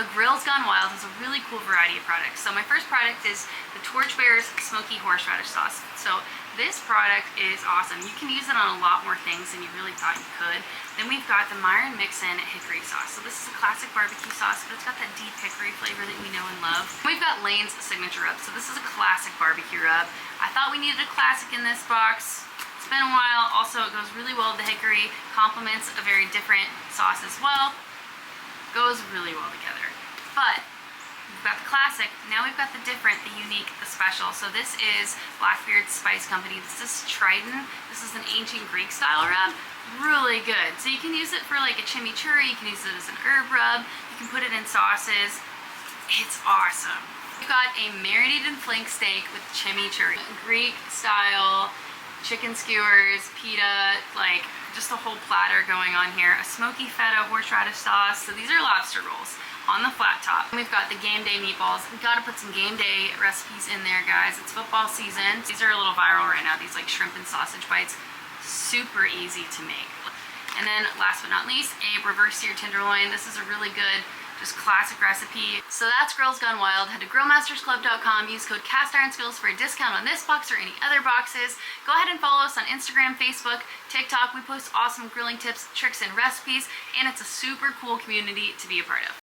So Grills Gone Wild has a really cool variety of products. So my first product is the Torchbearer Smoky Horseradish Sauce. So this product is awesome. You can use it on a lot more things than you really thought you could. Then we've got the Myron Mixon Hickory Sauce. So this is a classic barbecue sauce, but it's got that deep hickory flavor that we know and love. We've got Lane's Signature Rub. So this is a classic barbecue rub. I thought we needed a classic in this box. It's been a while. Also, it goes really well with the hickory. Complements a very different sauce as well. Goes really well together. But we've got the classic, now we've got the different, the unique, the special. So this is Blackbeard Spice Company. This is Trident. This is an ancient Greek style rub. Really good. So you can use it for like a chimichurri, you can use it as an herb rub, you can put it in sauces. It's awesome. We've got a marinated flank steak with chimichurri. Greek style, chicken skewers, pita, like just a whole platter going on here. A smoky feta horseradish sauce. So these are lobster rolls on the flat top. And we've got the game day meatballs. We've got to put some game day recipes in there, guys. It's football season. These are a little viral right now, these like shrimp and sausage bites. Super easy to make. And then last but not least, a reverse seared tenderloin. This is a really good, just classic recipe. So that's Grills Gone Wild. Head to grillmastersclub.com, use code CastIronSkills for a discount on this box or any other boxes. Go ahead and follow us on Instagram, Facebook, TikTok. We post awesome grilling tips, tricks, and recipes, and it's a super cool community to be a part of.